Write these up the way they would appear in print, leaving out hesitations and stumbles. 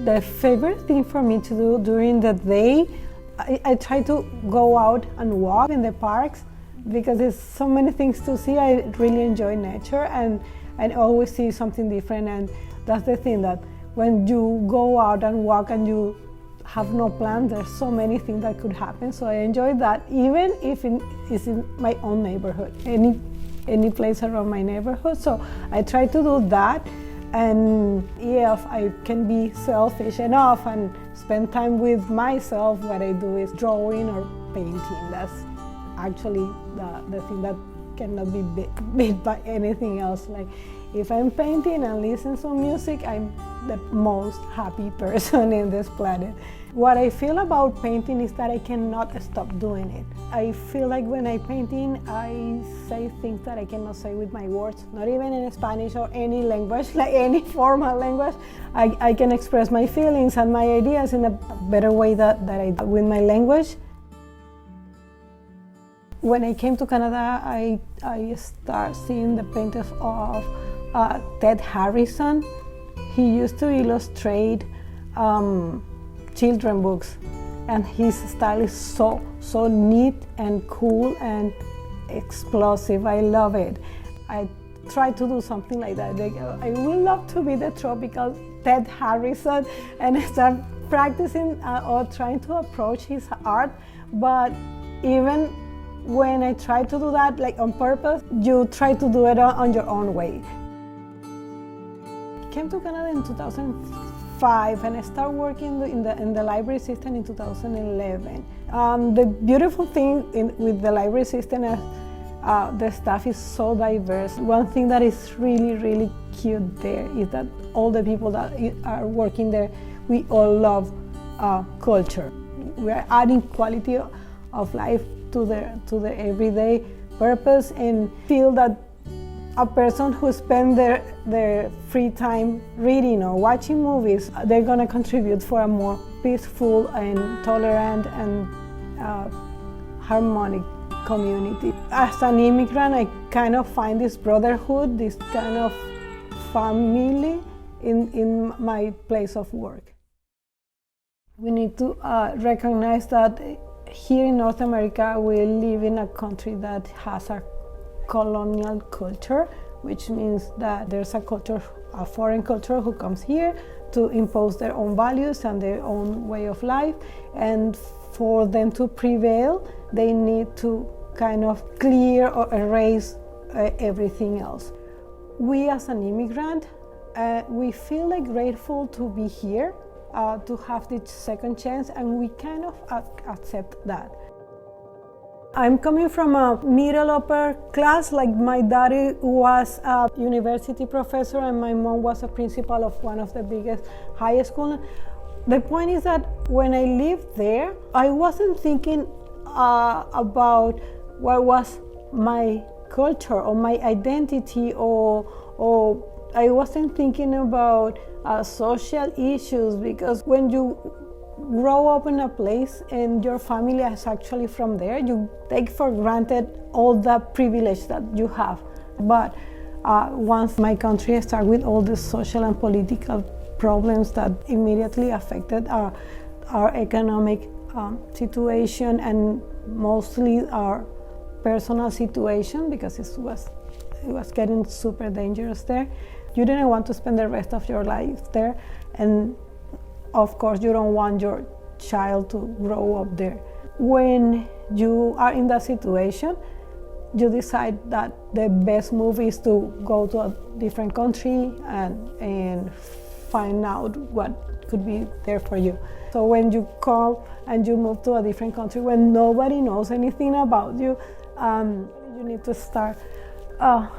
The favorite thing for me to do during the day, I try to go out and walk in the parks because there's so many things to see. I really enjoy nature and I always see something different, and that's the thing, that when you go out and walk and you have no plans, there's so many things that could happen. So I enjoy that, even if it's in my own neighborhood, any place around my neighborhood. So I try to do that. And if I can be selfish enough and spend time with myself, what I do is drawing or painting. That's actually the thing that cannot be beat by anything else. Like, if I'm painting and listening to music, I'm the most happy person in this planet. What I feel about painting is that I cannot stop doing it. I feel like when I'm painting, I say things that I cannot say with my words, not even in Spanish or any language, like any formal language. I can express my feelings and my ideas in a better way that I do with my language. When I came to Canada, I started seeing the paintings of Ted Harrison. He used to illustrate children books, and his style is so neat and cool and explosive. I love it. I try to do something like that. Like, I would love to be the tropical Ted Harrison and start practicing or trying to approach his art. But even when I try to do that, like on purpose, you try to do it on your own way. I came to Canada in 2005 and I started working in the library system in 2011. The beautiful thing with the library system is the staff is so diverse. One thing that is really cute there is that all the people that are working there, we all love culture. We are adding quality of life to the everyday purpose, and feel that a person who spends their free time reading or watching movies, they're going to contribute for a more peaceful and tolerant and harmonic community. As an immigrant, I kind of find this brotherhood, this kind of family in my place of work. We need to recognize that here in North America, we live in a country that has a colonial culture, which means that there's a foreign culture who comes here to impose their own values and their own way of life. And for them to prevail, they need to kind of clear or erase everything else. We as an immigrant, we feel like grateful to be here, to have this second chance, and we kind of accept that. I'm coming from a middle upper class. Like, my daddy was a university professor and my mom was a principal of one of the biggest high schools. The point is that when I lived there, I wasn't thinking about what was my culture or my identity, or I wasn't thinking about social issues, because when you grow up in a place and your family is actually from there, you take for granted all the privilege that you have. But once my country started with all the social and political problems that immediately affected our economic situation and mostly our personal situation, because it was getting super dangerous there. You didn't want to spend the rest of your life there, and of course you don't want your child to grow up there. When you are in that situation, you decide that the best move is to go to a different country and find out what could be there for you. So when you come and you move to a different country when nobody knows anything about you, you need to start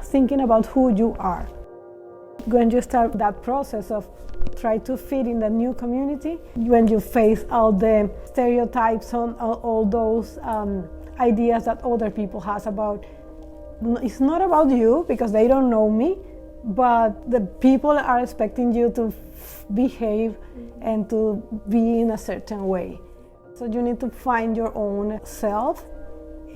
thinking about who you are. When you start that process of try to fit in the new community, when you face all the stereotypes on all those ideas that other people has about, it's not about you because they don't know me, but the people are expecting you to behave and to be in a certain way. So you need to find your own self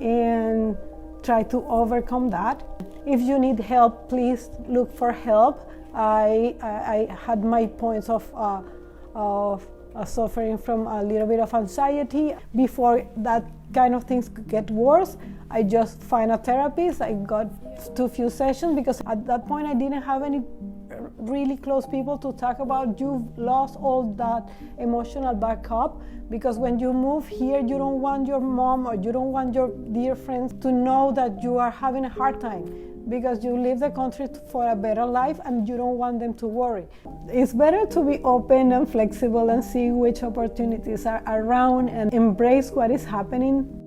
and try to overcome that. If you need help, please look for help. I had my points of of suffering from a little bit of anxiety. Before that kind of things could get worse, I just find a therapist. I got to a few sessions because at that point I didn't have any really close people to talk about. You've lost all that emotional backup, because when you move here, you don't want your mom or you don't want your dear friends to know that you are having a hard time, because you leave the country for a better life and you don't want them to worry. It's better to be open and flexible and see which opportunities are around and embrace what is happening.